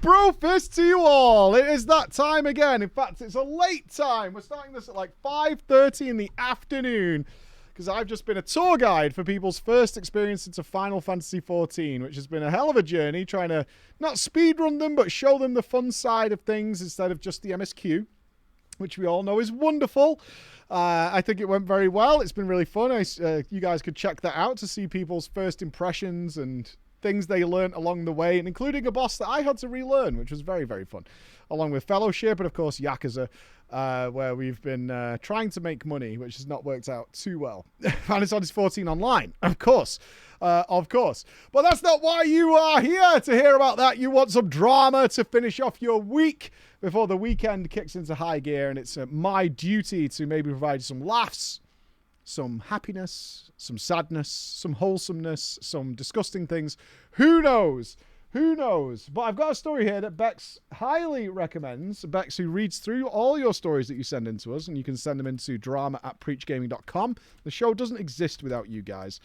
Bro fist to you all. It is that time again. In fact, it's a late time. We're starting this at like 5:30 in the afternoon because I've just been a tour guide for people's first experience into Final Fantasy XIV, which has been a hell of a journey trying to not speedrun them, but show them the fun side of things instead of just the MSQ, which we all know is wonderful. I think it went very well. It's been really fun. You guys could check that out to see people's first impressions and things they learned along the way, and including a boss that I had to relearn, which was very, very fun. Along with Fellowship and, of course, Yakuza, where we've been trying to make money, which has not worked out too well. Final Fantasy XIV Online, of course. Of course. But that's not why you are here to hear about that. You want some drama to finish off your week before the weekend kicks into high gear, and it's my duty to maybe provide some laughs, some happiness, some sadness, some wholesomeness, some disgusting things. Who knows? Who knows? But I've got a story here that Bex highly recommends. Bex, who reads through all your stories that you send in to us, and you can send them into drama@preachgaming.com. The show doesn't exist without you guys.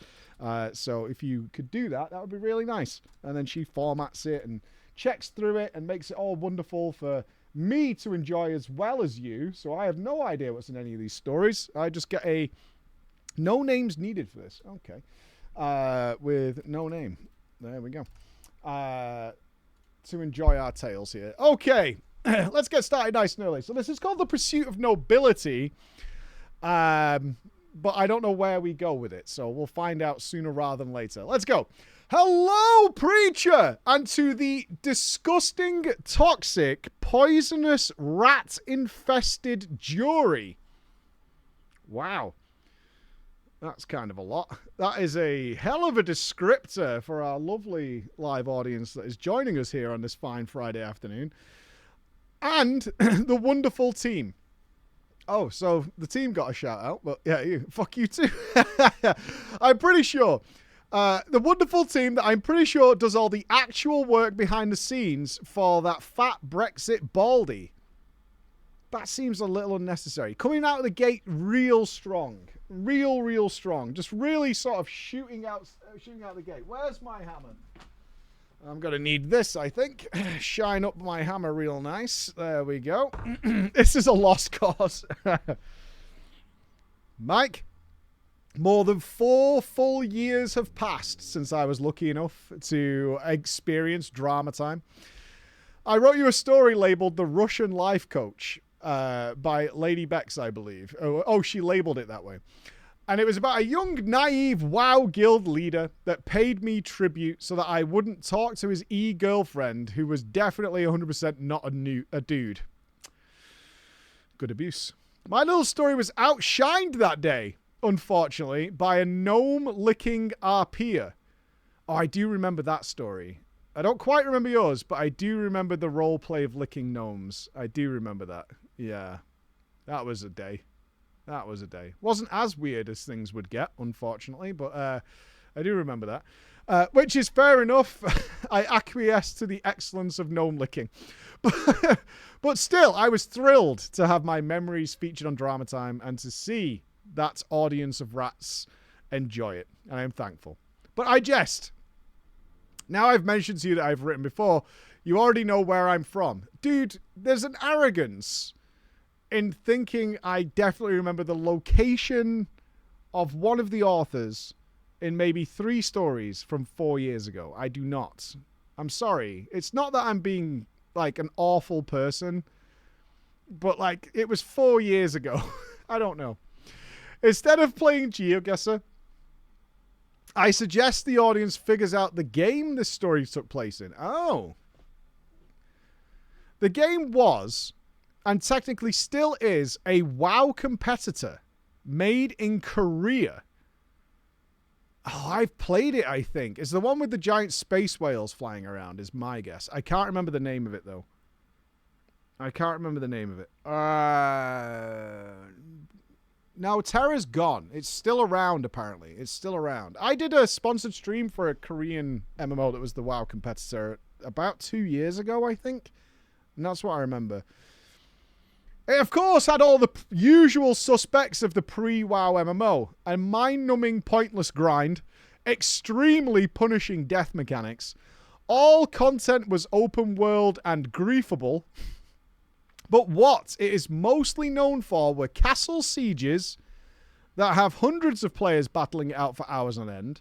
So if you could do that, that would be really nice. And then she formats it and checks through it and makes it all wonderful for me to enjoy as well as you. So I have no idea what's in any of these stories. I just get a no names needed for this. Okay. With no name. There we go. To enjoy our tales here. Okay. Let's get started nice and early. So this is called The Pursuit of Nobility. But I don't know where we go with it. So we'll find out sooner rather than later. Let's go. Hello, Preacher! And to the disgusting, toxic, poisonous, rat-infested jury. Wow. That's kind of a lot. That is a hell of a descriptor for our lovely live audience that is joining us here on this fine Friday afternoon. And the wonderful team. Oh, so the team got a shout out, but yeah, fuck you too. I'm pretty sure. The wonderful team that I'm pretty sure does all the actual work behind the scenes for that fat Brexit baldy. That seems a little unnecessary. Coming out of the gate real strong. Real strong. Just really sort of shooting out the gate. Where's my hammer? I'm going to need this, I think. Shine up my hammer real nice. There we go. This is a lost cause. Mike, more than 4 full years have passed since I was lucky enough to experience drama time. I wrote you a story labeled The Russian Life Coach by Lady Bex, I believe. Oh, she labeled it that way. And it was about a young, naive WoW guild leader that paid me tribute so that I wouldn't talk to his e-girlfriend, who was definitely 100% not a dude. Good abuse. My little story was outshined that day, unfortunately, by a gnome-licking RPer. Oh, I do remember that story. I don't quite remember yours, but I do remember the roleplay of licking gnomes. I do remember that. Yeah. That was a day. That was a day. Wasn't as weird as things would get, unfortunately, but I do remember that. Which is fair enough. I acquiesce to the excellence of gnome licking. But still, I was thrilled to have my memories featured on Drama Time and to see that audience of rats enjoy it. And I am thankful. But I jest. Now I've mentioned to you that I've written before, you already know where I'm from. Dude, there's an arrogance in thinking I definitely remember the location of one of the authors in maybe 3 stories from 4 years ago. I do not. I'm sorry. It's not that I'm being like an awful person, but like it was 4 years ago. I don't know. Instead of playing GeoGuessr, I suggest the audience figures out the game this story took place in. Oh. The game was, and technically still is, a WoW competitor made in Korea. Oh, I've played it, I think. It's the one with the giant space whales flying around, is my guess. I can't remember the name of it, though. I can't remember the name of it. No, Terra's gone. It's still around, apparently. It's still around. I did a sponsored stream for a Korean MMO that was the WoW competitor about 2 years ago, I think. And that's what I remember. It, of course, had all the usual suspects of the pre-WoW MMO. A mind-numbing, pointless grind, extremely punishing death mechanics, All content was open world and griefable, but what it is mostly known for were castle sieges that have hundreds of players battling it out for hours on end.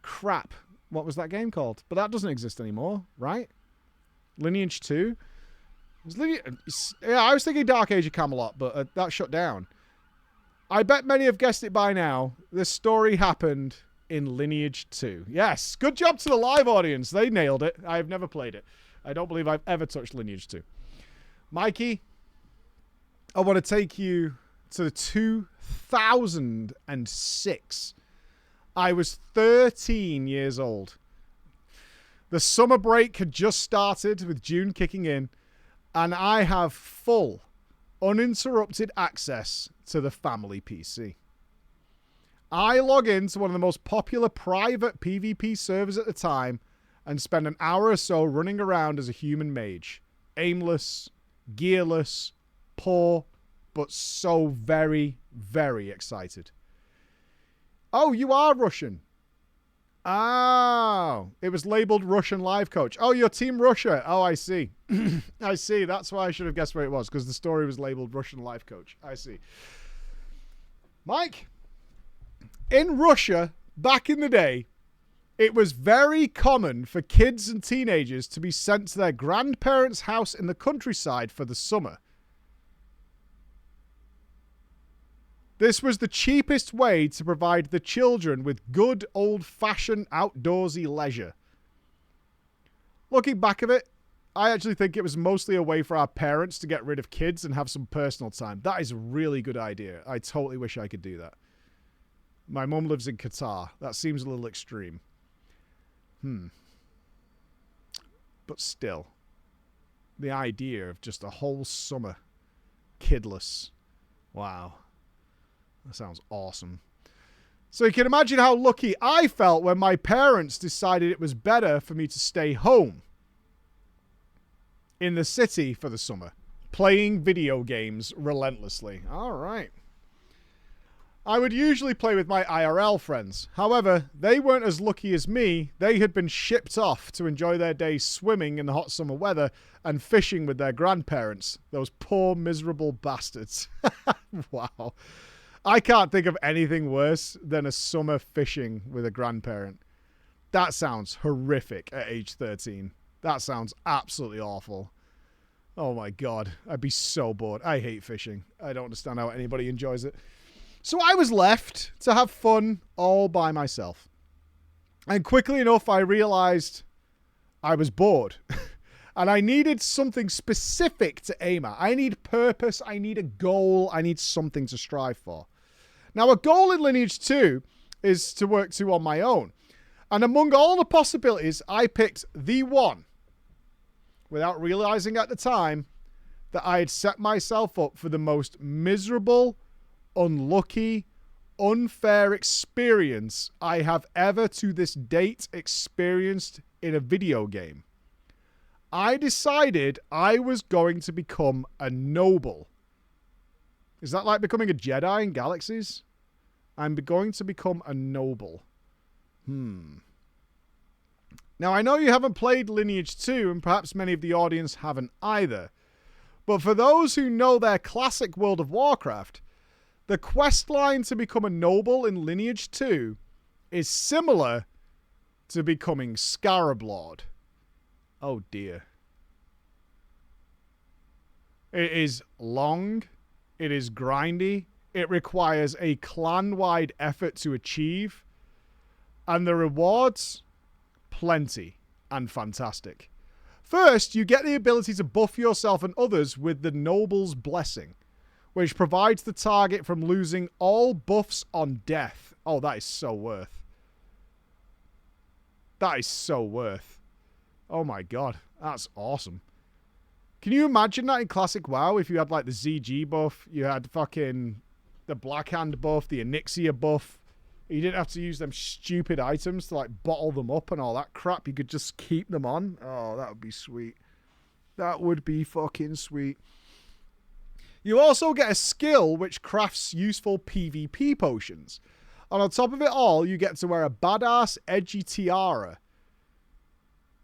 Crap. What was that game called? But that doesn't exist anymore, right? Lineage 2? Yeah, I was thinking Dark Age of Camelot, but that shut down. I bet many have guessed it by now. This story happened in Lineage 2. Yes, good job to the live audience. They nailed it. I have never played it. I don't believe I've ever touched Lineage 2. Mikey, I want to take you to 2006. I was 13 years old. The summer break had just started with June kicking in, and I have full, uninterrupted access to the family PC. I log into one of the most popular private PvP servers at the time and spend an hour or so running around as a human mage. Aimless, gearless, poor, but so very, very excited. Oh, you are Russian. Oh, it was labeled Russian Life Coach. Oh, you're Team Russia. Oh, I see. I see. That's why I should have guessed where it was, because the story was labeled Russian Life Coach. I see. Mike, in Russia, back in the day, it was very common for kids and teenagers to be sent to their grandparents' house in the countryside for the summer. This was the cheapest way to provide the children with good old-fashioned outdoorsy leisure. Looking back at it, I actually think it was mostly a way for our parents to get rid of kids and have some personal time. That is a really good idea. I totally wish I could do that. My mum lives in Qatar. That seems a little extreme. But still, the idea of just a whole summer kidless. Wow. That sounds awesome. So you can imagine how lucky I felt when my parents decided it was better for me to stay home in the city for the summer, playing video games relentlessly. All right. I would usually play with my IRL friends. However, they weren't as lucky as me. They had been shipped off to enjoy their days swimming in the hot summer weather and fishing with their grandparents. Those poor, miserable bastards. Wow. I can't think of anything worse than a summer fishing with a grandparent. That sounds horrific at age 13. That sounds absolutely awful. Oh my God. I'd be so bored. I hate fishing. I don't understand how anybody enjoys it. So I was left to have fun all by myself. And quickly enough, I realized I was bored. And I needed something specific to aim at. I need purpose. I need a goal. I need something to strive for. Now, a goal in Lineage 2 is to work to on my own. And among all the possibilities, I picked the one, without realizing at the time that I had set myself up for the most miserable, unlucky, unfair experience I have ever to this date experienced in a video game. I decided I was going to become a noble. Is that like becoming a Jedi in Galaxies? I'm going to become a noble. Now, I know you haven't played Lineage 2, and perhaps many of the audience haven't either. But for those who know their classic World of Warcraft, the quest line to become a noble in Lineage 2 is similar to becoming Scarab Lord. Oh dear. It is long. It is grindy. It requires a clan-wide effort to achieve. And the rewards, plenty and fantastic. First, you get the ability to buff yourself and others with the Noble's Blessing, which provides the target from losing all buffs on death. Oh, that is so worth. That is so worth. Oh my God, that's awesome. Can you imagine that in Classic WoW if you had like the ZG buff, you had fucking the Black Hand buff, the Onyxia buff. You didn't have to use them stupid items to like bottle them up and all that crap. You could just keep them on. Oh, that would be sweet. That would be fucking sweet. You also get a skill which crafts useful PvP potions. And on top of it all, you get to wear a badass edgy tiara.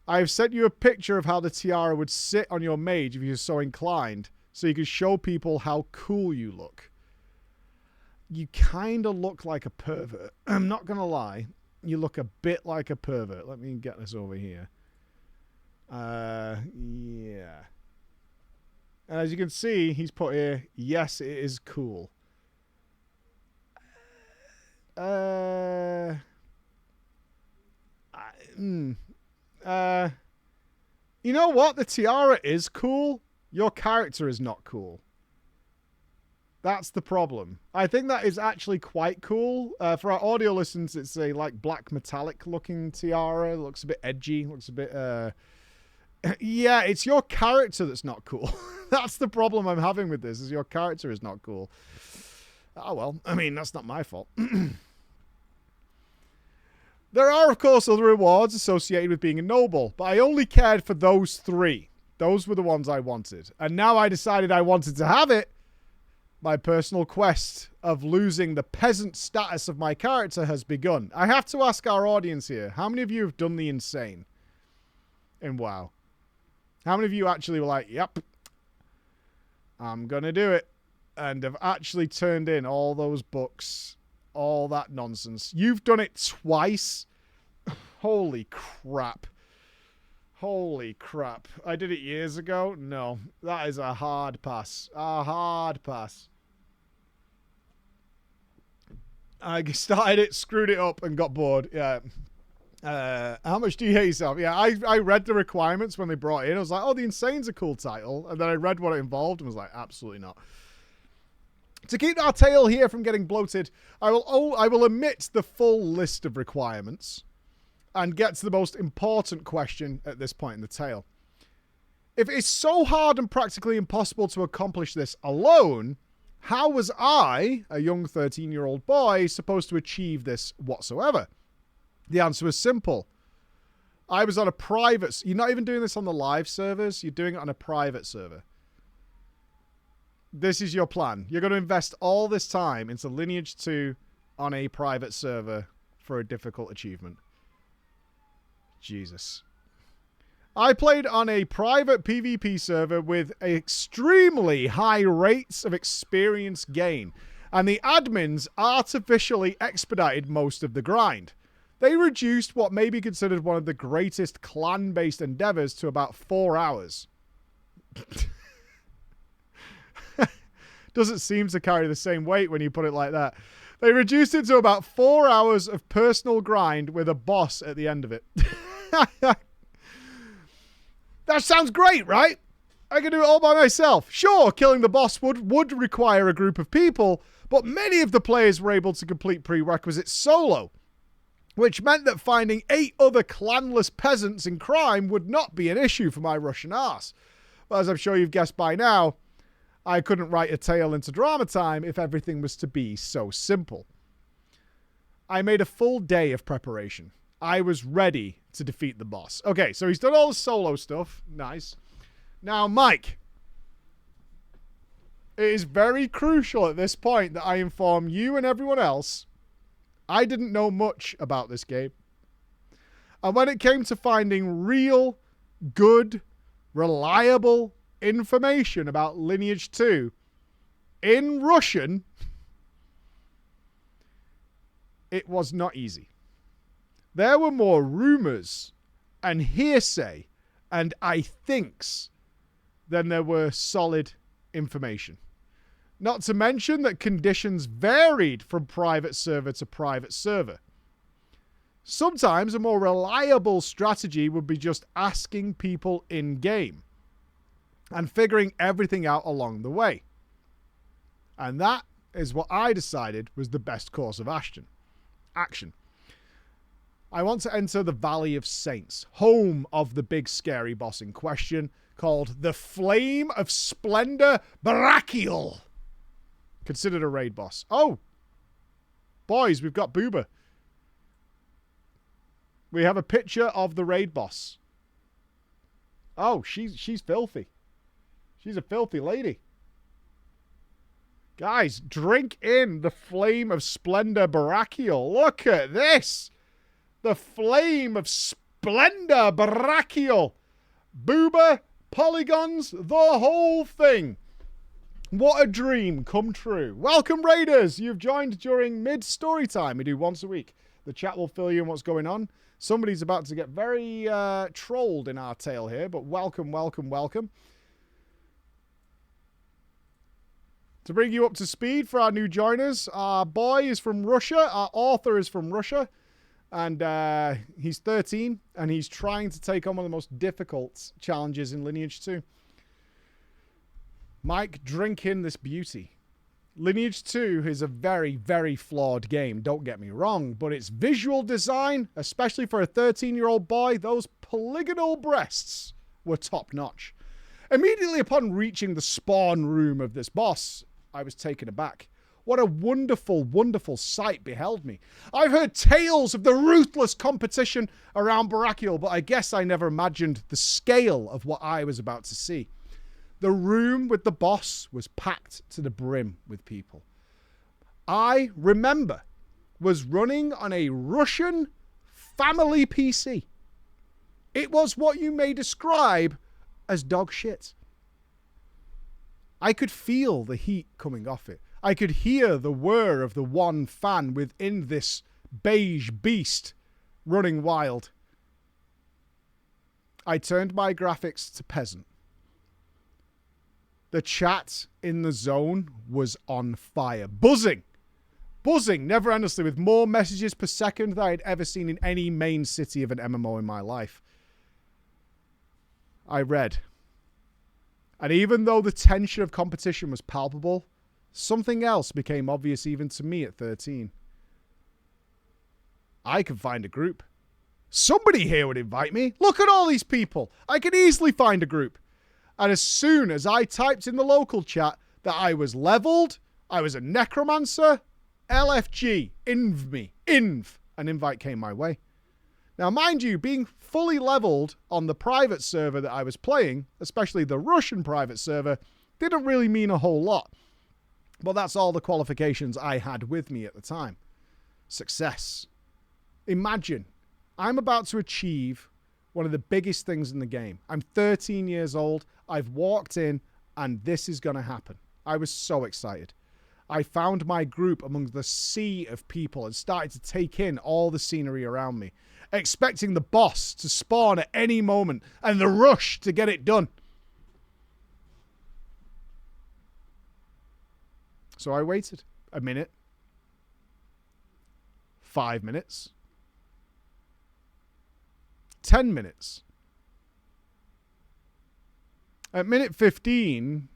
I have sent you a picture of how the tiara would sit on your mage if you were so inclined, so you could show people how cool you look. You kind of look like a pervert. I'm not going to lie. You look a bit like a pervert. Let me get this over here. Yeah. And as you can see, he's put here, yes, it is cool. You know what? The tiara is cool. Your character is not cool. That's the problem. I think that is actually quite cool. For our audio listeners, it's a like black metallic looking tiara. It looks a bit edgy. Looks a bit... Yeah, it's your character that's not cool. That's the problem I'm having with this, is your character is not cool. Oh, well. I mean, that's not my fault. There are, of course, other rewards associated with being a noble, but I only cared for those 3. Those were the ones I wanted. And now I decided I wanted to have it. My personal quest of losing the peasant status of my character has begun. I have to ask our audience here, how many of you have done the insane in WoW? How many of you actually were like, yep, I'm going to do it, and have actually turned in all those books, all that nonsense? You've done it twice. Holy crap. Holy crap. I did it years ago. No, that is a hard pass. A hard pass. I started it, screwed it up, and got bored. Yeah. How much do you hate yourself? Yeah, I read the requirements when they brought it in. I was like, oh, the Insane's a cool title. And then I read what it involved and was like, absolutely not. To keep our tale here from getting bloated, I will omit the full list of requirements and get to the most important question at this point in the tale. If it's so hard and practically impossible to accomplish this alone, how was I, a young 13-year-old boy, supposed to achieve this whatsoever? The answer was simple. I was on a private... You're not even doing this on the live servers. You're doing it on a private server. This is your plan. You're going to invest all this time into Lineage 2 on a private server for a difficult achievement. Jesus. I played on a private PvP server with extremely high rates of experience gain, and the admins artificially expedited most of the grind. They reduced what may be considered one of the greatest clan-based endeavors to about 4 hours. Doesn't seem to carry the same weight when you put it like that. They reduced it to about 4 hours of personal grind with a boss at the end of it. That sounds great, right? I can do it all by myself. Sure, killing the boss would require a group of people, but many of the players were able to complete prerequisites solo, which meant that finding 8 other clanless peasants in crime would not be an issue for my Russian arse. But as I'm sure you've guessed by now, I couldn't write a tale into drama time if everything was to be so simple. I made a full day of preparation. I was ready to defeat the boss. Okay, so he's done all the solo stuff. Nice. Now, Mike, it is very crucial at this point that I inform you and everyone else I didn't know much about this game. And when it came to finding real, good, reliable information about Lineage 2 in Russian, it was not easy. There were more rumors and hearsay and I thinks than there were solid information. Not to mention that conditions varied from private server to private server. Sometimes a more reliable strategy would be just asking people in-game and figuring everything out along the way. And that is what I decided was the best course of action. I want to enter the Valley of Saints, home of the big scary boss in question, called the Flame of Splendor Brachial. Considered a raid boss. Oh! Boys, we've got Booba. We have a picture of the raid boss. Oh, she's filthy. She's a filthy lady. Guys, drink in the Flame of Splendor Brachial. Look at this! The Flame of Splendor, Brachial, Booba, Polygons, the whole thing. What a dream come true. Welcome, Raiders. You've joined during mid-story time. We do once a week. The chat will fill you in what's going on. Somebody's about to get very trolled in our tale here, but welcome, welcome, welcome. To bring you up to speed for our new joiners, our boy is from Russia. Our author is from Russia. And he's 13, and he's trying to take on one of the most difficult challenges in Lineage 2. Mike, drink in this beauty. Lineage 2 is a very, very flawed game, don't get me wrong, but its visual design, especially for a 13-year-old boy, those polygonal breasts were top-notch. Immediately upon reaching the spawn room of this boss, I was taken aback. What a wonderful, wonderful sight beheld me. I've heard tales of the ruthless competition around Brachial, but I guess I never imagined the scale of what I was about to see. The room with the boss was packed to the brim with people. I, remember, was running on a Russian family PC. It was what you may describe as dog shit. I could feel the heat coming off it. I could hear the whir of the one fan within this beige beast running wild. I turned my graphics to peasant. The chat in the zone was on fire. Buzzing, never endlessly, with more messages per second than I had ever seen in any main city of an MMO in my life. I read. And even though the tension of competition was palpable, something else became obvious even to me at 13. I could find a group. Somebody here would invite me. Look at all these people. I could easily find a group. And as soon as I typed in the local chat that I was leveled, I was a necromancer, LFG, inv, an invite came my way. Now, mind you, being fully leveled on the private server that I was playing, especially the Russian private server, didn't really mean a whole lot. But that's all the qualifications I had with me at the time. Success. Imagine, I'm about to achieve one of the biggest things in the game. I'm 13 years old. I've walked in, and this is going to happen. I was so excited. I found my group among the sea of people and started to take in all the scenery around me, expecting the boss to spawn at any moment and the rush to get it done. So I waited a minute, 5 minutes, 10 minutes. At minute 15,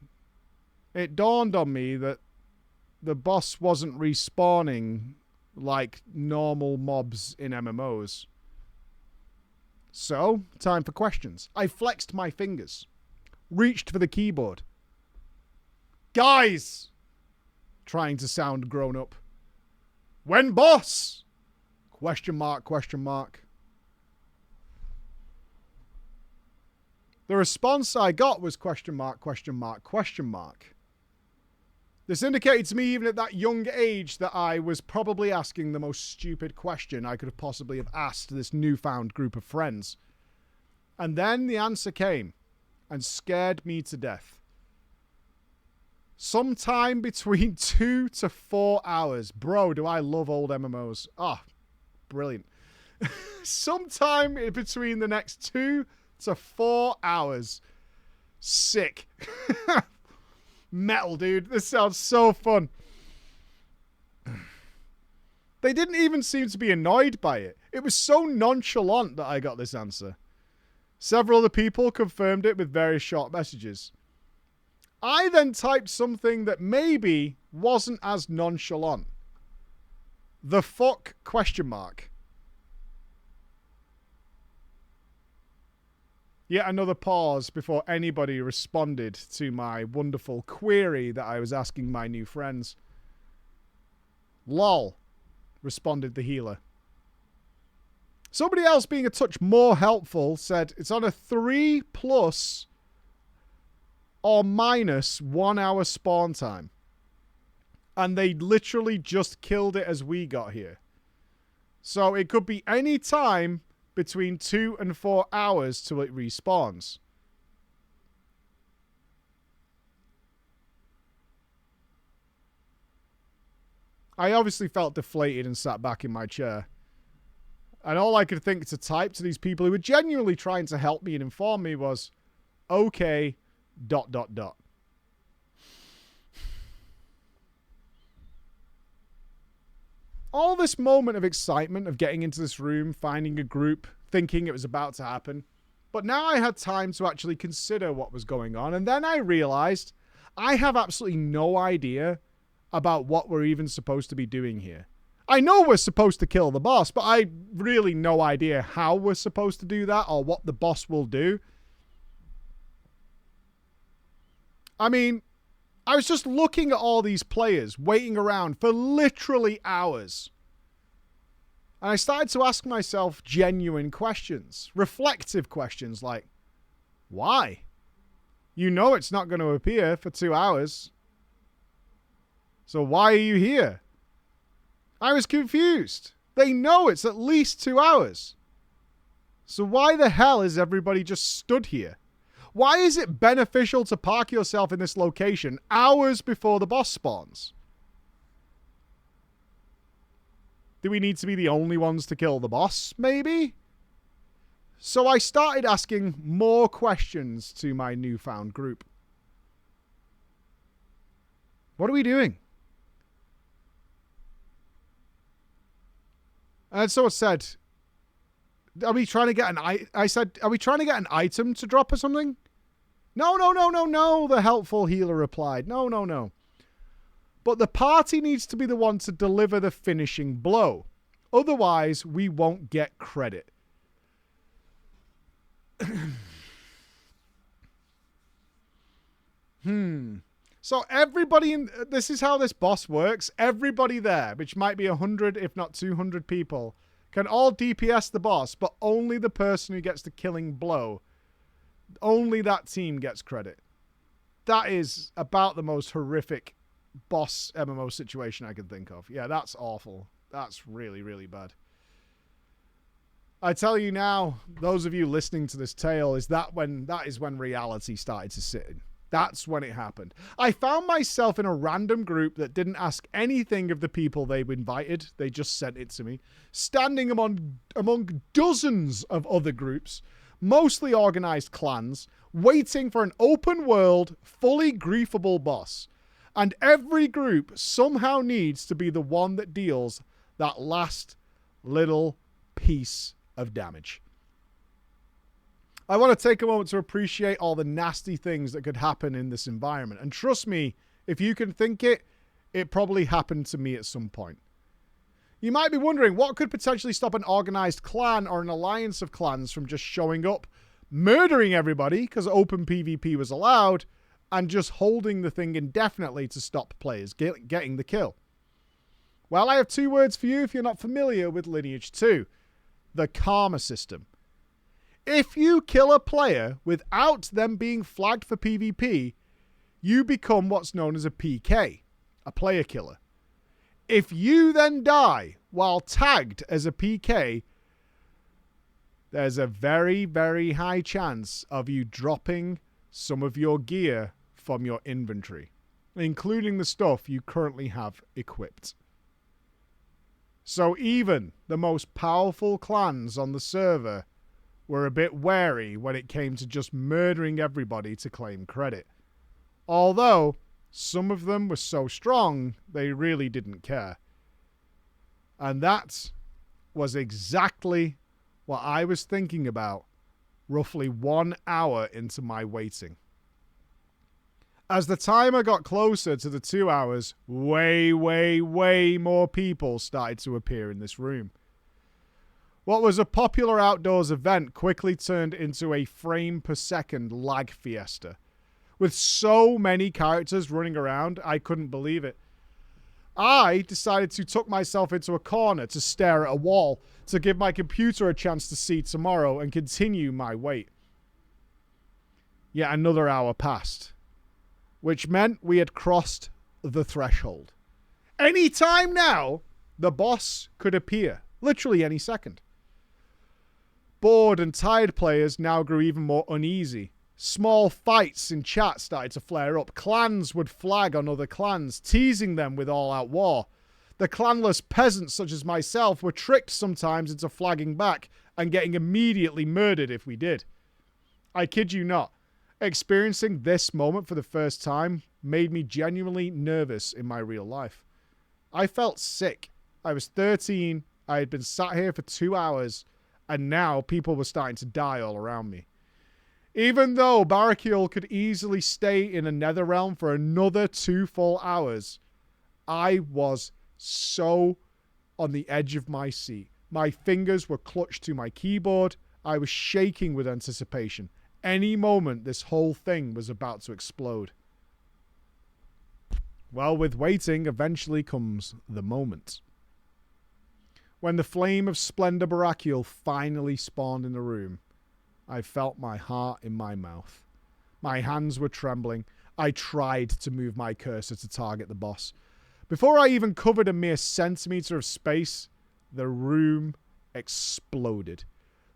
it dawned on me that the boss wasn't respawning like normal mobs in MMOs. So, time for questions. I flexed my fingers, reached for the keyboard. Guys! Trying to sound grown up. When boss? Question mark, question mark. The response I got was question mark, question mark, question mark. This indicated to me even at that young age that I was probably asking the most stupid question I could have possibly have asked this newfound group of friends. And then the answer came and scared me to death. Sometime between 2 to 4 hours. Bro, do I love old MMOs. Ah, brilliant. Sometime between the next 2 to 4 hours. Sick. Metal, dude. This sounds so fun. They didn't even seem to be annoyed by it. It was so nonchalant that I got this answer. Several other people confirmed it with various short messages. I then typed something that maybe wasn't as nonchalant. The fuck question mark. Yet another pause before anybody responded to my wonderful query that I was asking my new friends. Lol, responded the healer. Somebody else being a touch more helpful said it's on a 3+ or minus 1 hour spawn time. And they literally just killed it as we got here. So it could be any time between 2 and 4 hours till it respawns. I obviously felt deflated and sat back in my chair. And all I could think to type to these people who were genuinely trying to help me and inform me was, okay, ... All this moment of excitement of getting into this room, finding a group, thinking it was about to happen. But now I had time to actually consider what was going on. And then I realized I have absolutely no idea about what we're even supposed to be doing here. I know we're supposed to kill the boss, but I really no idea how we're supposed to do that or what the boss will do. I mean, I was just looking at all these players waiting around for literally hours. And I started to ask myself genuine questions, reflective questions like, why? You know it's not going to appear for 2 hours. So why are you here? I was confused. They know it's at least 2 hours. So why the hell is everybody just stood here? Why is it beneficial to park yourself in this location hours before the boss spawns? Do we need to be the only ones to kill the boss, maybe? So I started asking more questions to my newfound group. What are we doing? And so it said, are we trying to get I said, are we trying to get an item to drop or something? No, the helpful healer replied. No. But the party needs to be the one to deliver the finishing blow. Otherwise, we won't get credit. So everybody this is how this boss works. Everybody there, which might be 100, if not 200 people, can all DPS the boss, but only the person who gets the killing blow. Only that team gets credit. That is about the most horrific boss MMO situation I can think of. Yeah, that's awful. That's really, really bad. I tell you now, those of you listening to this tale, that is when reality started to sit in. That's when it happened. I found myself in a random group that didn't ask anything of the people they've invited. They just sent it to me. Standing among dozens of other groups, mostly organized clans, waiting for an open world, fully griefable boss. And every group somehow needs to be the one that deals that last little piece of damage. I want to take a moment to appreciate all the nasty things that could happen in this environment. And trust me, if you can think it, it probably happened to me at some point. You might be wondering, what could potentially stop an organized clan or an alliance of clans from just showing up, murdering everybody because open PvP was allowed, and just holding the thing indefinitely to stop players getting the kill? Well, I have 2 words for you if you're not familiar with Lineage 2. The karma system. If you kill a player without them being flagged for PvP, you become what's known as a PK, a player killer. If you then die while tagged as a PK, there's a very, very high chance of you dropping some of your gear from your inventory, including the stuff you currently have equipped. So even the most powerful clans on the server were a bit wary when it came to just murdering everybody to claim credit. Although, some of them were so strong, they really didn't care. And that was exactly what I was thinking about roughly 1 hour into my waiting. As the timer got closer to the 2 hours, way more people started to appear in this room. What was a popular outdoors event quickly turned into a frame per second lag fiesta. With so many characters running around, I couldn't believe it. I decided to tuck myself into a corner to stare at a wall, to give my computer a chance to see tomorrow and continue my wait. Yet another hour passed, which meant we had crossed the threshold. Any time now, the boss could appear, literally any second. bored and tired players now grew even more uneasy. Small fights in chat started to flare up. Clans would flag on other clans, teasing them with all-out war. The clanless peasants such as myself were tricked sometimes into flagging back and getting immediately murdered if we did. I kid you not. Experiencing this moment for the first time made me genuinely nervous in my real life. I felt sick. I was 13, I had been sat here for 2 hours, and now people were starting to die all around me. Even though Barakiel could easily stay in a nether realm for another 2 full hours, I was so on the edge of my seat. My fingers were clutched to my keyboard. I was shaking with anticipation. Any moment this whole thing was about to explode. Well, with waiting eventually comes the moment. When the flame of Splendor Barakiel finally spawned in the room, I felt my heart in my mouth. My hands were trembling. I tried to move my cursor to target the boss. Before I even covered a mere centimeter of space, the room exploded.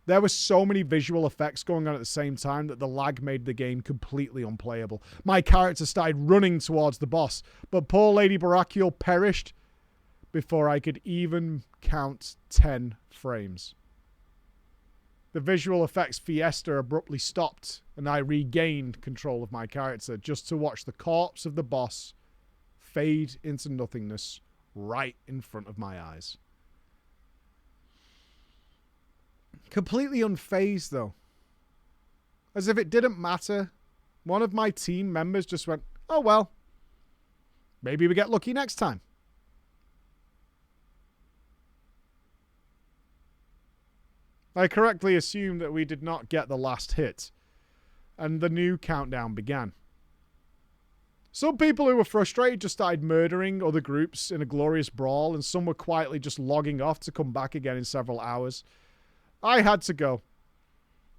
There were so many visual effects going on at the same time that the lag made the game completely unplayable. My character started running towards the boss, but poor Lady Barakiel perished before I could even count 10 frames. The visual effects fiesta abruptly stopped, and I regained control of my character just to watch the corpse of the boss fade into nothingness right in front of my eyes. Completely unfazed, though. As if it didn't matter. One of my team members just went, "Oh well, maybe we get lucky next time." I correctly assumed that we did not get the last hit, and the new countdown began. Some people who were frustrated just started murdering other groups in a glorious brawl, and some were quietly just logging off to come back again in several hours. I had to go.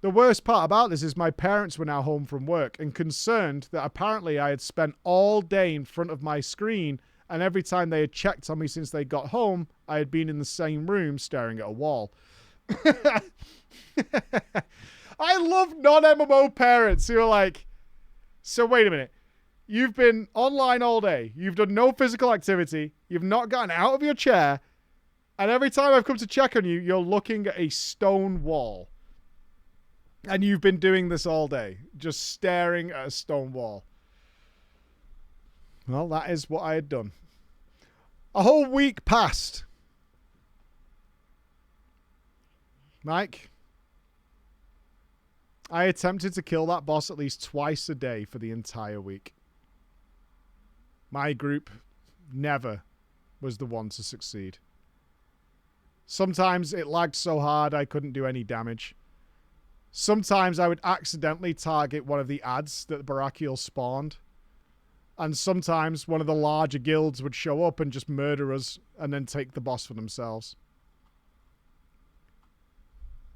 The worst part about this is my parents were now home from work and concerned that apparently I had spent all day in front of my screen, and every time they had checked on me since they got home, I had been in the same room staring at a wall. I love non-MMO parents who are like, so wait a minute. You've been online all day. You've done no physical activity. You've not gotten out of your chair. And every time I've come to check on you, you're looking at a stone wall. And you've been doing this all day. Just staring at a stone wall. Well, that is what I had done. A whole week passed. Mike, I attempted to kill that boss at least twice a day for the entire week. My group never was the one to succeed. Sometimes it lagged so hard I couldn't do any damage. Sometimes I would accidentally target one of the ads that Barakiel spawned. And sometimes one of the larger guilds would show up and just murder us and then take the boss for themselves.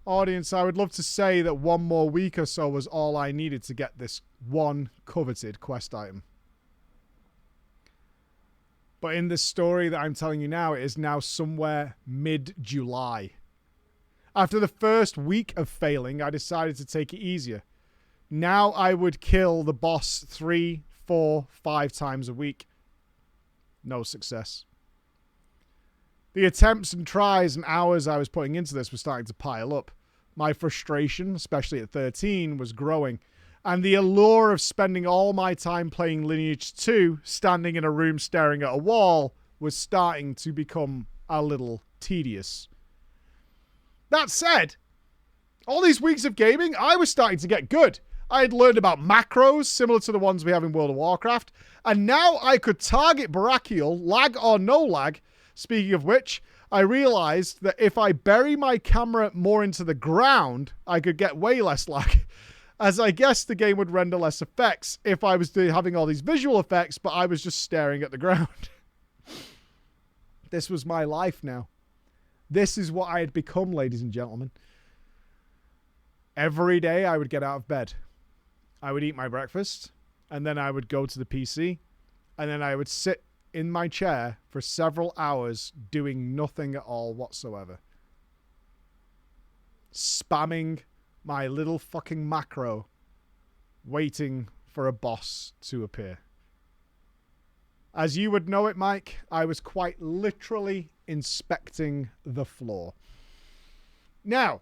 Audience, I would love to say that one more week or so was all I needed to get this one coveted quest item. But in this story that I'm telling you now, it is now somewhere mid-July. After the first week of failing, I decided to take it easier. Now I would kill the boss 3, 4, 5 times a week. No success. The attempts and tries and hours I was putting into this were starting to pile up. My frustration, especially at 13, was growing. And the allure of spending all my time playing Lineage 2, standing in a room staring at a wall, was starting to become a little tedious. That said, all these weeks of gaming, I was starting to get good. I had learned about macros, similar to the ones we have in World of Warcraft, and now I could target Barakiel, lag or no lag. Speaking of which, I realized that if I bury my camera more into the ground, I could get way less lag. As I guess the game would render less effects if I was having all these visual effects, but I was just staring at the ground. This was my life now. This is what I had become, ladies and gentlemen. Every day I would get out of bed. I would eat my breakfast, and then I would go to the PC, and then I would sit in my chair for several hours doing nothing at all whatsoever. spamming my little fucking macro, waiting for a boss to appear. As you would know it, Mike, I was quite literally inspecting the floor. Now,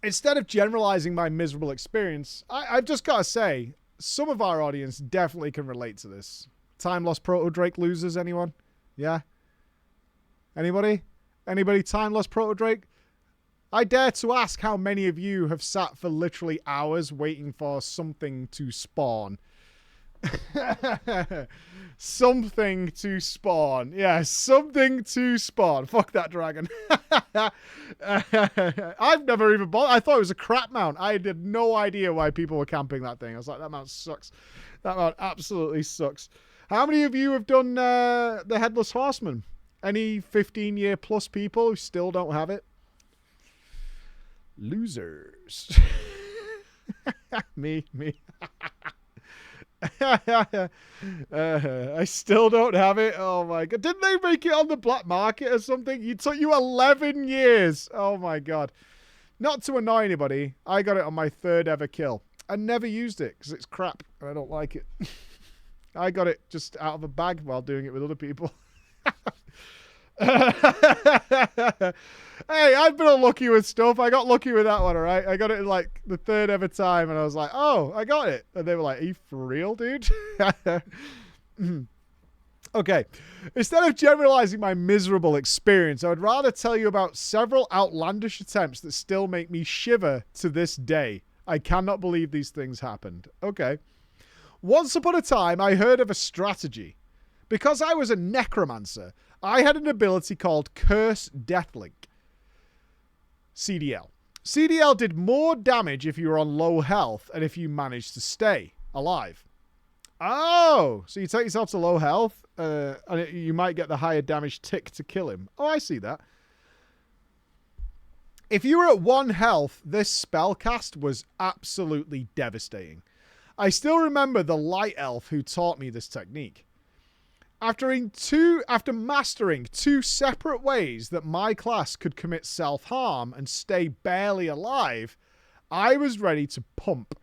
instead of generalizing my miserable experience, I've just got to say, some of our audience definitely can relate to this. Time Lost Proto Drake losers, anyone? Yeah? Anybody? Anybody Time Lost Proto Drake? I dare to ask how many of you have sat for literally hours waiting for something to spawn. Something to spawn. Yeah, something to spawn. Fuck that dragon. I've never even bought. I thought it was a crap mount. I had no idea why people were camping that thing. I was like, that mount sucks. That mount absolutely sucks. How many of you have done the Headless Horseman? Any 15-year plus people who still don't have it? Losers. Me. I still don't have it. Oh my god. Didn't they make it on the black market or something? It took you 11 years. Oh my god. Not to annoy anybody, I got it on my 3rd ever kill. I never used it because it's crap and I don't like it. I got it just out of a bag while doing it with other people. Hey, I've been unlucky with stuff. I got lucky with that one, alright? I got it in like the 3rd ever time and I was like, oh, I got it. And they were like, are you for real, dude? Okay. Instead of generalizing my miserable experience, I would rather tell you about several outlandish attempts that still make me shiver to this day. I cannot believe these things happened. Okay. Once upon a time, I heard of a strategy. Because I was a necromancer, I had an ability called Curse Deathlink. CDL. CDL did more damage if you were on low health and if you managed to stay alive. Oh, so you take yourself to low health and you might get the higher damage tick to kill him. Oh, I see that. If you were at 1 health, this spell cast was absolutely devastating. I still remember the light elf who taught me this technique. After mastering 2 separate ways that my class could commit self-harm and stay barely alive, I was ready to pump.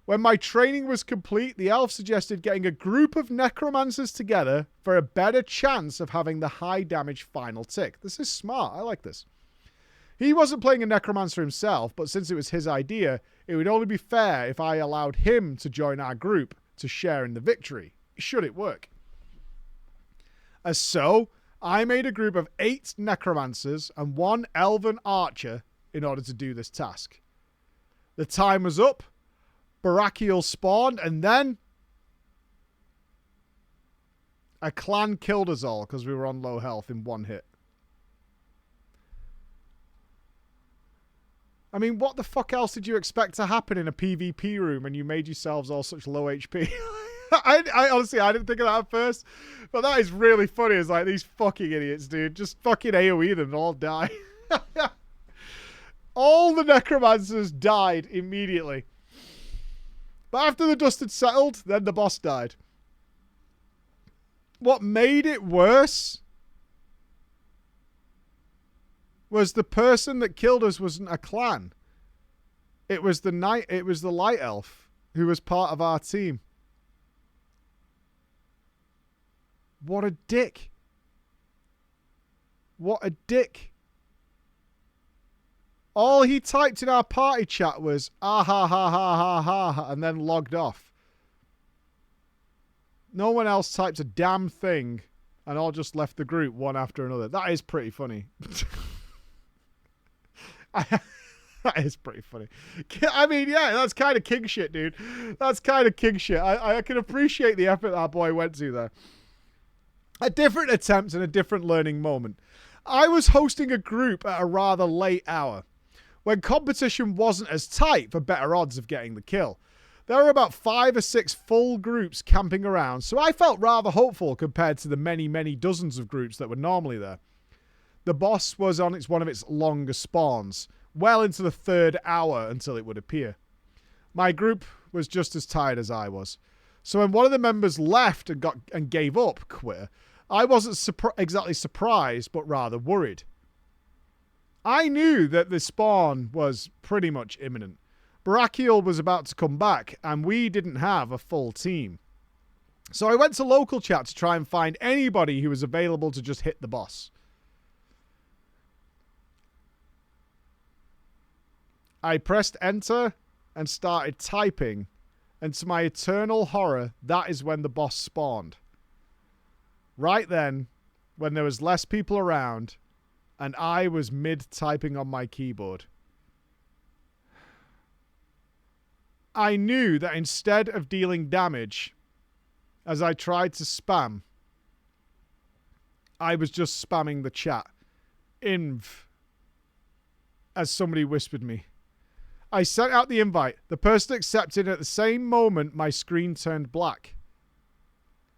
When my training was complete, the elf suggested getting a group of necromancers together for a better chance of having the high damage final tick. This is smart. I like this. He wasn't playing a necromancer himself, but since it was his idea, it would only be fair if I allowed him to join our group to share in the victory, should it work. As so, I made a group of 8 necromancers and 1 elven archer in order to do this task. The time was up, Barakiel spawned, and then a clan killed us all because we were on low health in 1 hit. I mean, what the fuck else did you expect to happen in a PvP room and you made yourselves all such low HP? I honestly, I didn't think of that at first, but that is really funny. It's like, these fucking idiots, dude. Just fucking AoE them and all die. All the necromancers died immediately. But after the dust had settled, then the boss died. What made it worse was the person that killed us wasn't a clan. It was the light elf who was part of our team. What a dick. What a dick. All he typed in our party chat was, ah ha ha ha ha ha, and then logged off. No one else typed a damn thing, and all just left the group one after another. That is pretty funny. That is pretty funny. I mean, yeah, that's kind of king shit, dude. That's kind of king shit. I can appreciate the effort that boy went to there. A different attempt and a different learning moment. I was hosting a group at a rather late hour, when competition wasn't as tight for better odds of getting the kill. There were about 5 or 6 full groups camping around, so I felt rather hopeful compared to the many, many dozens of groups that were normally there. The boss was on one of its longer spawns, well into the 3rd hour until it would appear. My group was just as tired as I was. So when one of the members left and gave up, quit, I wasn't exactly surprised, but rather worried. I knew that the spawn was pretty much imminent. Barakiel was about to come back, and we didn't have a full team. So I went to local chat to try and find anybody who was available to just hit the boss. I pressed enter and started typing, and to my eternal horror, that is when the boss spawned. Right then, when there was less people around, and I was mid-typing on my keyboard. I knew that instead of dealing damage, as I tried to spam, I was just spamming the chat. Inv. As somebody whispered me. I sent out the invite. The person accepted. At the same moment, my screen turned black.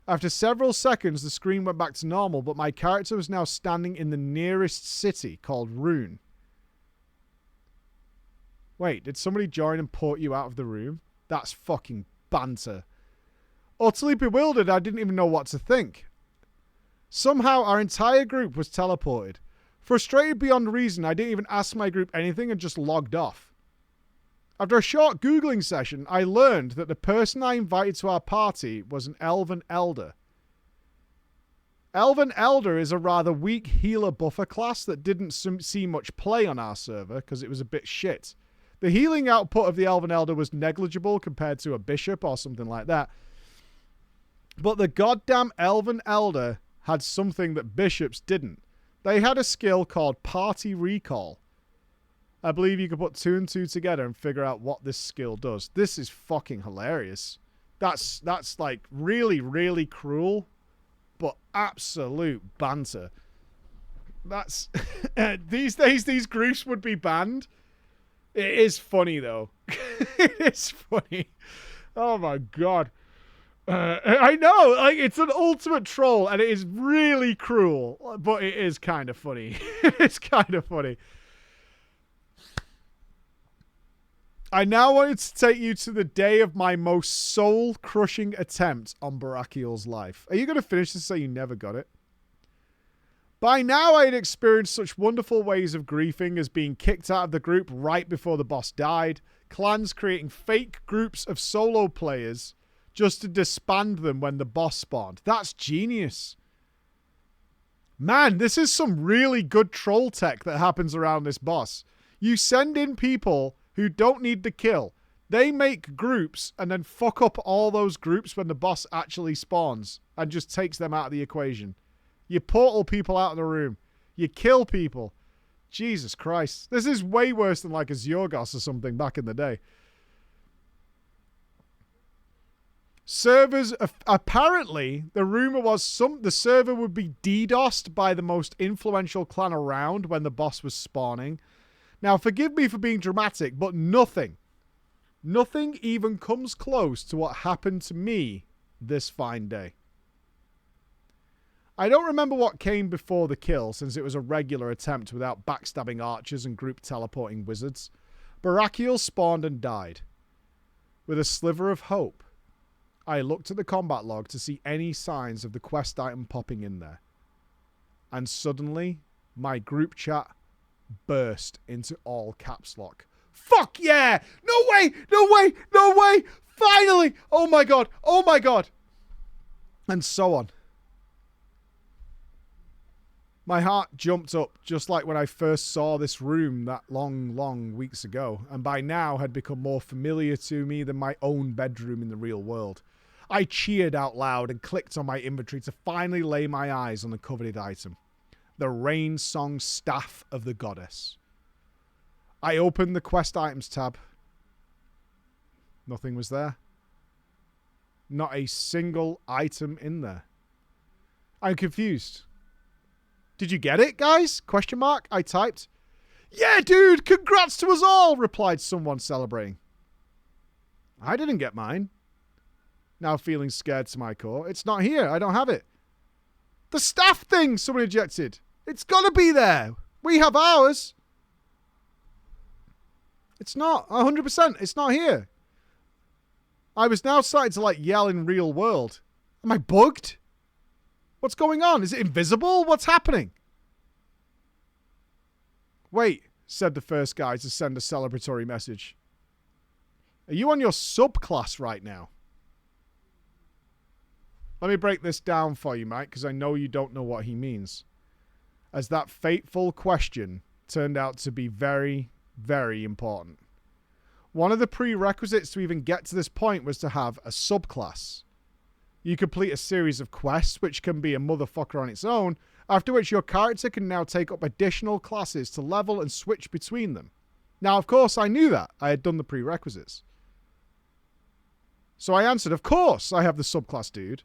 After several seconds, the screen went back to normal, but my character was now standing in the nearest city called Rune. Wait, did somebody join and port you out of the room? That's fucking banter. Utterly bewildered, I didn't even know what to think. Somehow, our entire group was teleported. Frustrated beyond reason, I didn't even ask my group anything and just logged off. After a short Googling session, I learned that the person I invited to our party was an Elven Elder. Elven Elder is a rather weak healer buffer class that didn't see much play on our server because it was a bit shit. The healing output of the Elven Elder was negligible compared to a bishop or something like that. But the goddamn Elven Elder had something that bishops didn't. They had a skill called Party Recall. I believe you can put 2 and 2 together and figure out what this skill does. This is fucking hilarious. That's like really, really cruel, but absolute banter. That's these days these groups would be banned. It is funny though. It is funny. Oh my god. I know, like it's an ultimate troll and it is really cruel, but it is kind of funny. It's kind of funny. I now wanted to take you to the day of my most soul-crushing attempt on Barakiel's life. Are you going to finish this so you never got it? By now, I had experienced such wonderful ways of griefing as being kicked out of the group right before the boss died, clans creating fake groups of solo players just to disband them when the boss spawned. That's genius. Man, this is some really good troll tech that happens around this boss. You send in people who don't need to kill. They make groups and then fuck up all those groups when the boss actually spawns and just takes them out of the equation. You portal people out of the room. You kill people. Jesus Christ. This is way worse than like a Zyorgos or something back in the day. Servers, apparently, the rumor was the server would be DDoSed by the most influential clan around when the boss was spawning. Now, forgive me for being dramatic, but nothing even comes close to what happened to me this fine day. I don't remember what came before the kill, since it was a regular attempt without backstabbing archers and group teleporting wizards. Barakiel spawned and died. With a sliver of hope, I looked at the combat log to see any signs of the quest item popping in there. And suddenly, my group chat burst into all caps lock. Fuck yeah! No way! No way! No way! Finally! Oh my god! Oh my god! And so on. My heart jumped up just like when I first saw this room that long weeks ago, and by now had become more familiar to me than my own bedroom in the real world. I cheered out loud and clicked on my inventory to finally lay my eyes on the coveted item. The Rain Song Staff of the Goddess. I opened the Quest Items tab. Nothing was there. Not a single item in there. I'm confused. Did you get it, guys? Question mark. I typed. Yeah, dude! Congrats to us all! Replied someone celebrating. I didn't get mine. Now feeling scared to my core. It's not here. I don't have it. The staff thing! Someone ejected. It's got to be there. We have ours. It's not. 100%. It's not here. I was now starting to like yell in real world. Am I bugged? What's going on? Is it invisible? What's happening? Wait, said the first guy to send a celebratory message. Are you on your subclass right now? Let me break this down for you, Mike, because I know you don't know what he means. As that fateful question turned out to be very, very important. One of the prerequisites to even get to this point was to have a subclass. You complete a series of quests, which can be a motherfucker on its own, after which your character can now take up additional classes to level and switch between them. Now, of course, I knew that. I had done the prerequisites. So I answered, of course I have the subclass, dude.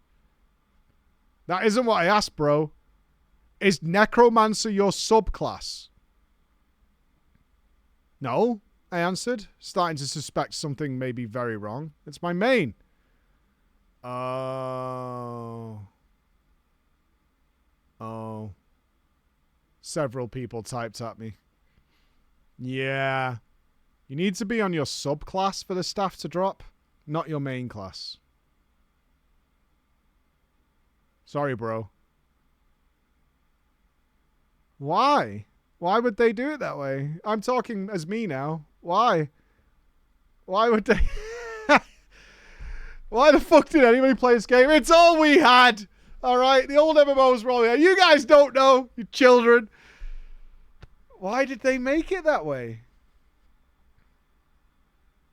That isn't what I asked, bro. Is Necromancer your subclass? No, I answered, starting to suspect something may be very wrong. It's my main. Oh. Several people typed at me. Yeah. You need to be on your subclass for the staff to drop, not your main class. Sorry, bro. Why? Why would they do it that way? I'm talking as me now. Why? Why would they... Why the fuck did anybody play this game? It's all we had. All right, the old MMOs were all we had. You guys don't know, you children. Why did they make it that way?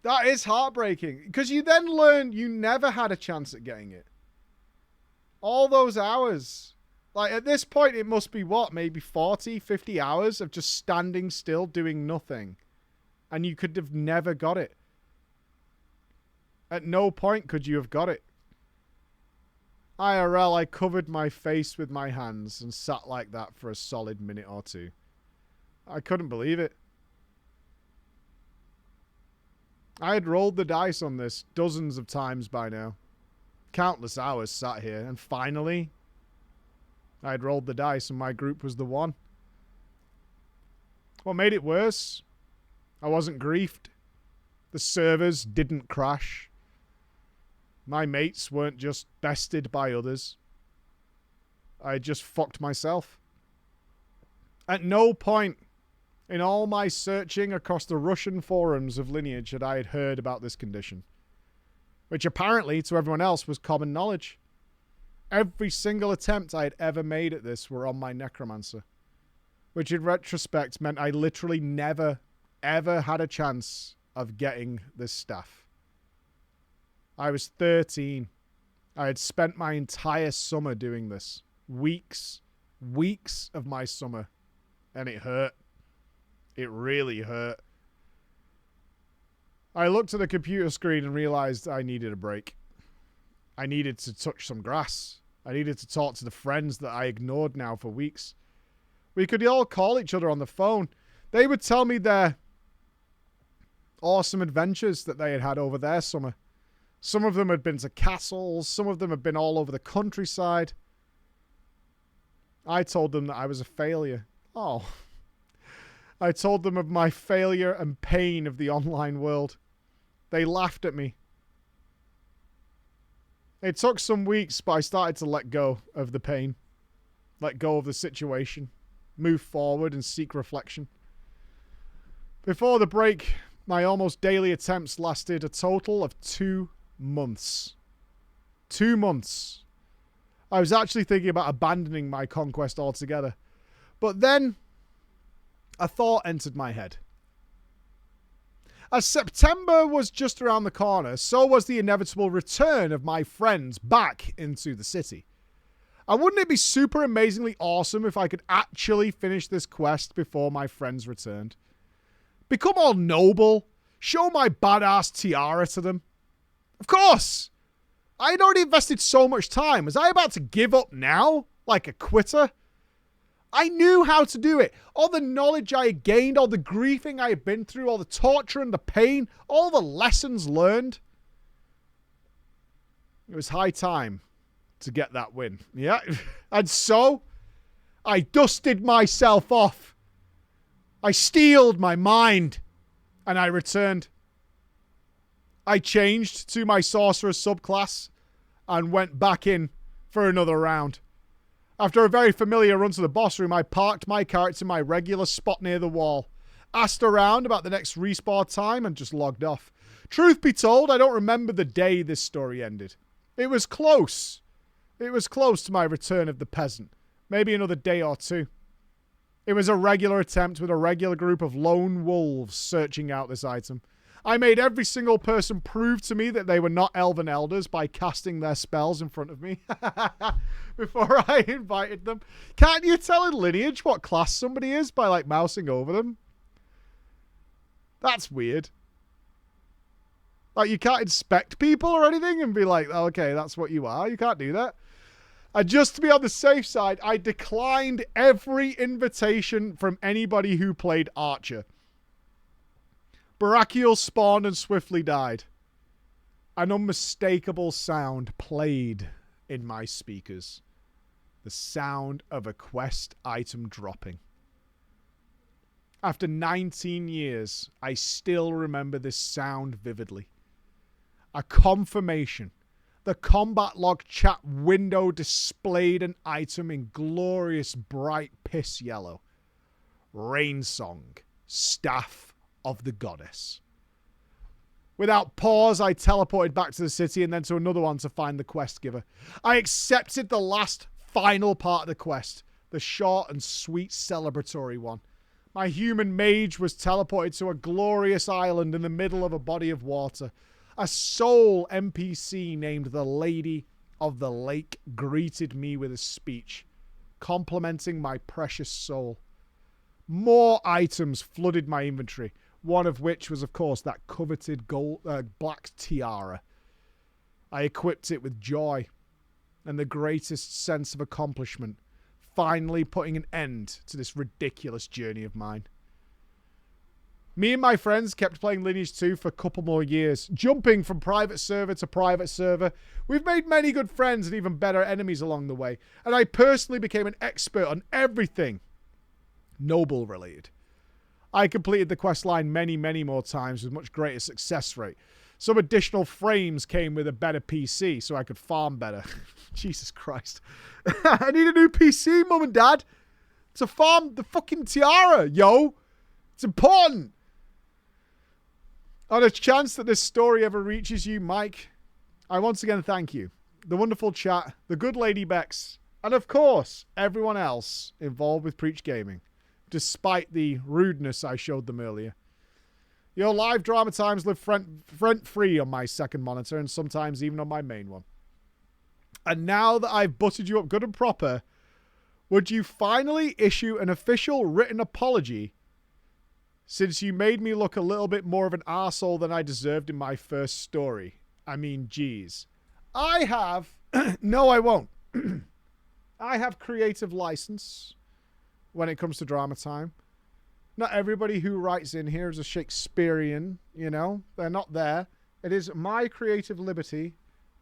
That is heartbreaking. Because you then learn you never had a chance at getting it. All those hours. Like, at this point, it must be what? Maybe 40, 50 hours of just standing still, doing nothing. And you could have never got it. At no point could you have got it. IRL, I covered my face with my hands and sat like that for a solid minute or two. I couldn't believe it. I had rolled the dice on this dozens of times by now. Countless hours sat here, and finally, I had rolled the dice and my group was the one. What made it worse? I wasn't griefed. The servers didn't crash. My mates weren't just bested by others. I had just fucked myself. At no point in all my searching across the Russian forums of Lineage had I heard about this condition, which apparently to everyone else was common knowledge. Every single attempt I had ever made at this were on my Necromancer, which in retrospect meant I literally never, ever had a chance of getting this staff. I was 13. I had spent my entire summer doing this. Weeks of my summer. And it hurt. It really hurt. I looked at the computer screen and realized I needed a break. I needed to touch some grass. I needed to talk to the friends that I ignored now for weeks. We could all call each other on the phone. They would tell me their awesome adventures that they had had over their summer. Some of them had been to castles. Some of them had been all over the countryside. I told them that I was a failure. Oh. I told them of my failure and pain of the online world. They laughed at me. It took some weeks, but I started to let go of the pain. Let go of the situation. Move forward and seek reflection. Before the break, my almost daily attempts lasted a total of 2 months. 2 months. I was actually thinking about abandoning my conquest altogether. But then a thought entered my head. As September was just around the corner, so was the inevitable return of my friends back into the city. And wouldn't it be super amazingly awesome if I could actually finish this quest before my friends returned? Become all noble, show my badass tiara to them. Of course! I had already invested so much time. Was I about to give up now? Like a quitter? I knew how to do it. All the knowledge I had gained, all the griefing I had been through, all the torture and the pain, all the lessons learned. It was high time to get that win. Yeah. And so, I dusted myself off. I steeled my mind. And I returned. I changed to my sorcerer subclass and went back in for another round. After a very familiar run to the boss room, I parked my character in my regular spot near the wall, asked around about the next respawn time, and just logged off. Truth be told, I don't remember the day this story ended. It was close. It was close to my return of the peasant. Maybe another day or two. It was a regular attempt with a regular group of lone wolves searching out this item. I made every single person prove to me that they were not elven elders by casting their spells in front of me before I invited them. Can't you tell in Lineage what class somebody is by like mousing over them? That's weird. Like, you can't inspect people or anything and be like, oh, okay, that's what you are. You can't do that. And just to be on the safe side, I declined every invitation from anybody who played Archer. Brachial spawned and swiftly died. An unmistakable sound played in my speakers. The sound of a quest item dropping. After 19 years, I still remember this sound vividly. A confirmation. The combat log chat window displayed an item in glorious bright piss yellow. Rain Song, Staff of the Goddess. Without pause, I teleported back to the city and then to another one to find the quest giver. I accepted the last final part of the quest, the short and sweet celebratory one. My human mage was teleported to a glorious island in the middle of a body of water. A soul NPC named the Lady of the Lake greeted me with a speech, complimenting my precious soul. More items flooded my inventory, one of which was, of course, that coveted gold, black tiara. I equipped it with joy and the greatest sense of accomplishment, finally putting an end to this ridiculous journey of mine. Me and my friends kept playing Lineage 2 for a couple more years, jumping from private server to private server. We've made many good friends and even better enemies along the way, and I personally became an expert on everything noble related. I completed the quest line many, many more times with much greater success rate. Some additional frames came with a better PC so I could farm better. Jesus Christ. I need a new PC, Mum and Dad, to farm the fucking tiara, yo. It's important. On a chance that this story ever reaches you, Mike, I once again thank you. The wonderful chat, the good Lady Bex, and of course, everyone else involved with Preach Gaming, despite the rudeness I showed them earlier. Your live drama times live rent-free on my second monitor and sometimes even on my main one. And now that I've buttered you up good and proper, would you finally issue an official written apology since you made me look a little bit more of an arsehole than I deserved in my first story? I mean, geez. I have... No, I won't. I have creative license when it comes to drama time. Not everybody who writes in here is a Shakespearean, you know. They're not there. It is my creative liberty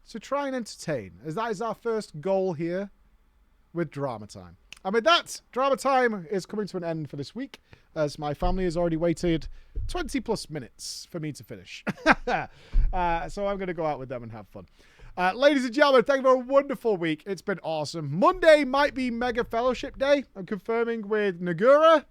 to try and entertain, as that is our first goal here with Drama Time. And with that, Drama Time is coming to an end for this week, as my family has already waited 20 plus minutes for me to finish. So I'm going to go out with them and have fun. Ladies and gentlemen, thank you for a wonderful week. It's been awesome. Monday might be Mega Fellowship Day. I'm confirming with Nagura,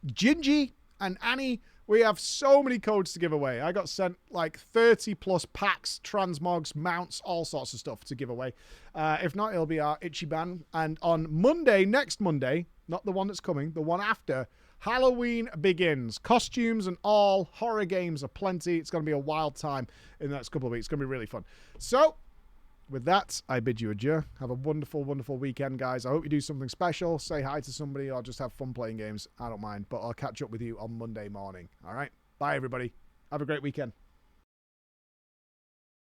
Gingy, and Annie. We have so many codes to give away. I got sent like 30 plus packs, transmogs, mounts, all sorts of stuff to give away. If not, it'll be our Ichiban. And on Monday, next Monday, not the one that's coming, the one after, Halloween begins. Costumes and all, horror games aplenty. It's going to be a wild time in the next couple of weeks. It's going to be really fun. So, with that, I bid you adieu. Have a wonderful, wonderful weekend, guys. I hope you do something special. Say hi to somebody or just have fun playing games. I don't mind. But I'll catch up with you on Monday morning. All right? Bye, everybody. Have a great weekend.